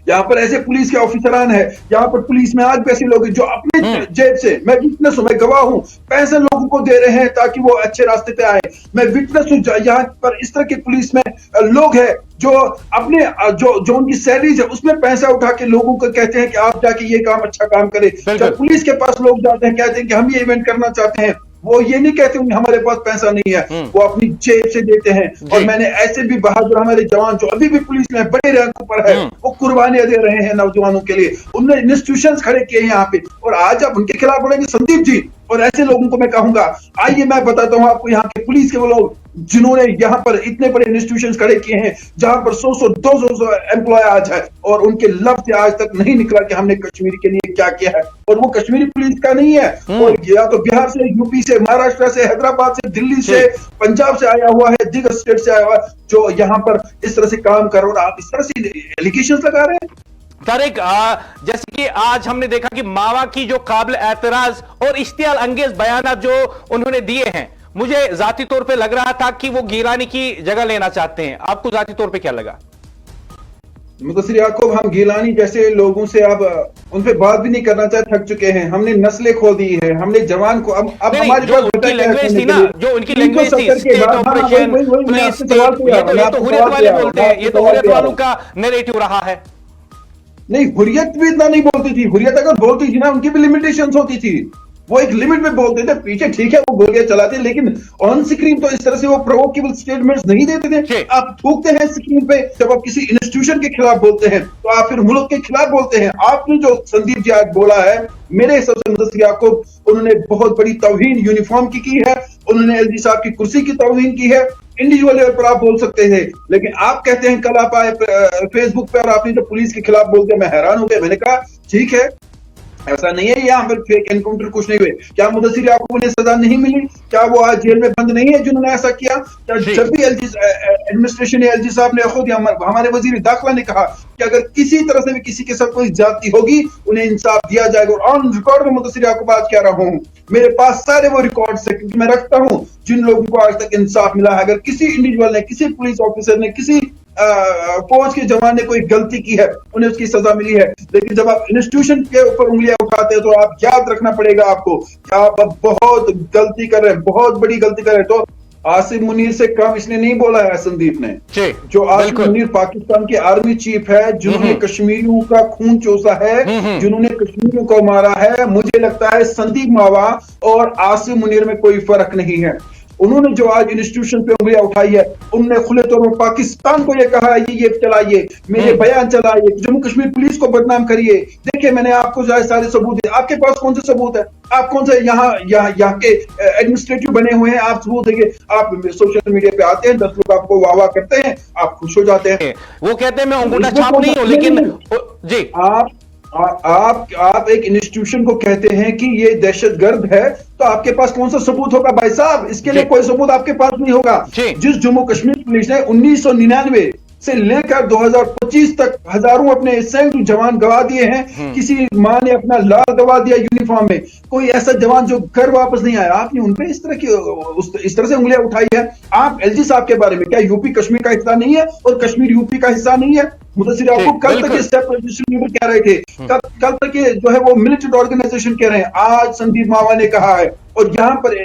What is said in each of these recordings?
यहाँ पर ऐसे पुलिस के ऑफिसरान है, यहाँ पर पुलिस में आज भी ऐसे लोग हैं जो अपने जेब से, मैं विटनेस हूं, मैं गवाह हूं, पैसे लोगों को दे रहे हैं ताकि वो अच्छे रास्ते पे आए। मैं विटनेस हूं, यहाँ पर इस तरह के पुलिस में लोग हैं जो अपने जो उनकी सैलरीज है उसमें पैसा उठा के लोगों को कहते हैं कि आप जाके ये काम अच्छा काम करें। जब पुलिस के पास लोग जाते हैं, कहते हैं कि हम ये इवेंट करना चाहते हैं, वो ये नहीं कहते हैं हमारे पास पैसा नहीं है, वो अपनी जेब से देते हैं। और मैंने ऐसे भी बहादुर हमारे जवान जो अभी भी पुलिस में बड़े रैंकों पर है, वो कुर्बानियां दे रहे हैं नौजवानों के लिए। उन्होंने इंस्टीट्यूशंस खड़े किए यहाँ पे, और आज आप उनके खिलाफ बोलेंगे संदीप जी, और ऐसे लोगों को मैं कहूंगा, आइए मैं बताता हूं आपको यहाँ के पुलिस के वो लोग जिन्होंने यहाँ पर इतने बड़े इंस्टीट्यूशंस खड़े किए हैं जहां पर 100-200 एम्प्लॉय आज है, और उनके लब से आज तक नहीं निकला कि हमने कश्मीर के लिए क्या किया है। और वो कश्मीरी पुलिस का नहीं है, और या तो बिहार से, यूपी से, महाराष्ट्र से, हैदराबाद से, दिल्ली से, पंजाब से आया हुआ है, दिगर स्टेट से आया हुआ है, जो यहाँ पर इस तरह से काम कर रहे हो, और आप इस तरह से एलिगेशन लगा रहे हैं। तारिक, जैसे कि आज हमने देखा कि मावा की जो काबिल एतराज और इश्तियाल अंगेज बयान जो उन्होंने दिए हैं, मुझे जाती तौर पे लग रहा था कि वो गिलानी की जगह लेना चाहते हैं। आपको जाती तौर पे क्या लगा? मुदस्सिर याकूब, हम गिलानी जैसे लोगों से अब उन पे बात भी नहीं करना चाहते, थक चुके हैं। हमने नस्लें खो दी है, हमने जवान को अब हमारे पास उनकी लैंग्वेज थी ना, जो उनकी लैंग्वेज थी, स्टेट ऑपरेशन, पुलिस स्टेट, ये तो हुर्रियत वाले बोलते हैं, ये तो हुर्रियत वालों का नैरेटिव रहा है। नहीं, हुर्रियत भी इतना नहीं बोलती थी। हुर्रियत अगर बोलती थी ना, उनकी भी लिमिटेशंस होती थी, वो एक लिमिट में बोलते थे। पीछे ठीक है वो गोलियां चलाते, लेकिन ऑन स्क्रीन तो इस तरह से वो प्रोवोकेबल स्टेटमेंट्स नहीं देते थे। आप थूकते हैं स्क्रीन पे, जब आप किसी इंस्टीट्यूशन के खिलाफ बोलते हैं तो आप फिर मुल्क के खिलाफ बोलते हैं। आपने जो संदीप जी आज बोला है, मेरे हिसाब से मुदस्सिर याकूब, उन्होंने बहुत बड़ी तौहीन यूनिफॉर्म की है, उन्होंने एलजी साहब की कुर्सी की तौहीन की है। इंडिविजुअल लेवल पर आप बोल सकते थे, लेकिन आप कहते हैं, कल आप आए फेसबुक पे और आपने जो पुलिस के खिलाफ बोलते हैं, मैं हैरान हो गया। मैंने कहा ठीक है, ऐसा नहीं है यहाँ पर फेक एनकाउंटर कुछ नहीं हुए। क्या मुदस्सिर याकूब ने सजा नहीं मिली? क्या वो आज जेल में बंद नहीं है जिन्होंने ऐसा किया? क्या जब भी एलजी एडमिनिस्ट्रेशन, एलजी साहब ने खुद, हमारे वजीर दाखिला ने कहा कि अगर किसी तरह से भी किसी के साथ कोई ज्यादती होगी उन्हें इंसाफ दिया जाएगा। और ऑन रिकॉर्ड में मुदस्सिर याकूब आज कह रहा हूं, मेरे पास सारे वो रिकॉर्ड्स है, क्योंकि मैं रखता हूं जिन लोगों को आज तक इंसाफ मिला है। अगर किसी इंडिविजुअल ने, किसी पुलिस ऑफिसर ने, किसी फौज के जवान ने कोई गलती की है, उन्हें उसकी सजा मिली है। लेकिन जब आप इंस्टीट्यूशन के ऊपर उंगलियां उठाते हैं तो आप याद रखना पड़ेगा आपको कि आप अब बहुत गलती कर रहे हैं, बहुत बड़ी गलती कर रहे हैं। तो आसिम मुनीर से कम इसने नहीं बोला है संदीप ने। जो आसिम मुनीर पाकिस्तान के आर्मी चीफ है, जिन्होंने कश्मीरियों का खून चूसा है, जिन्होंने कश्मीरियों को मारा है, मुझे लगता है संदीप मावा और आसिम मुनीर में कोई फर्क नहीं है। उन्होंने जो आज इंस्टीट्यूशन पे उंगलियां उठाई है, उन्होंने खुले तौर पर पाकिस्तान को ये कहा है, ये चलाइए, मेरे बयान चलाइए, जम्मू कश्मीर पुलिस को बदनाम करिए। देखिए मैंने आपको सारे सबूत दिए, आपके पास कौन से सबूत है? आप कौन से यहाँ के एडमिनिस्ट्रेटिव बने हुए हैं? आप सबूत देंगे? आप सोशल मीडिया पे आते हैं, 10 लोग आपको वाह वाह करते हैं, आप खुश हो जाते हैं। वो कहते हैं मैं अंगूठा छाप नहीं हूं, लेकिन जी आप एक इंस्टीट्यूशन को कहते हैं कि ये दहशतगर्द है, तो आपके पास कौन सा सबूत होगा भाई साहब? इसके लिए कोई सबूत आपके पास नहीं होगा। जिस जम्मू कश्मीर पुलिस ने 1999 से लेकर 2025 तक हजारों अपने सैकड़ों जवान गवा दिए हैं, किसी मां ने अपना लाल गवा दिया यूनिफॉर्म में, कोई ऐसा जवान जो घर वापस नहीं आया। आपने उनपे इस तरह से उंगलियां उठाई है। आप एलजी साहब के बारे में, क्या यूपी कश्मीर का हिस्सा नहीं है और कश्मीर यूपी का हिस्सा नहीं है? मुदस्सिर याकूब कल तक ये सेपरेटिस्ट लीडर कह रहे थे, कल तक ये जो है वो मिलिटेंट ऑर्गेनाइजेशन कह रहे हैं। आज संदीप मावा ने कहा है, और यहाँ पर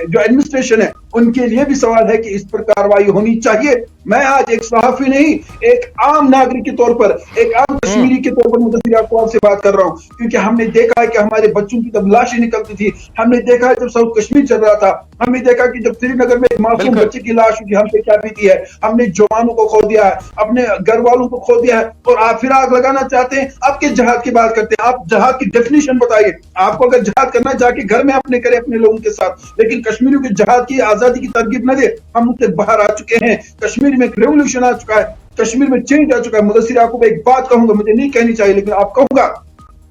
जो एडमिनिस्ट्रेशन है उनके लिए भी सवाल है कि इस पर कार्रवाई होनी चाहिए। मैं आज एक सहाफी नहीं, एक आम नागरिक के तौर पर, एक आम कश्मीरी के तौर पर मुदस्सिर याकूब आपसे बात कर रहा हूँ, क्योंकि हमने देखा है कि हमारे बच्चों की जब लाशें निकलती थी, हमने देखा है जब साउथ कश्मीर चल रहा था, हमने देखा कि जब श्रीनगर में एक मासूम बच्चे की लाश हुई, हमसे क्या बीती है। हमने जवानों को खो दिया है, अपने घर वालों को खो दिया है, और आप फिर आग लगाना चाहते हैं। आपके जहाद की बात करते हैं, आप जहाद की डेफिनेशन बताइए। आपको अगर जहाद करना, जाके घर में अपने करे अपने लोगों के साथ, लेकिन कश्मीरियों के जहाद की, आजादी की तरगीब न दे। हम उससे बाहर आ चुके हैं, कश्मीर में एक रेवोल्यूशन आ चुका है, कश्मीर में चेंज आ चुका है। मुदस्सिर याकूब एक बात कहूंगा, मुझे नहीं कहनी चाहिए लेकिन आप कहूंगा,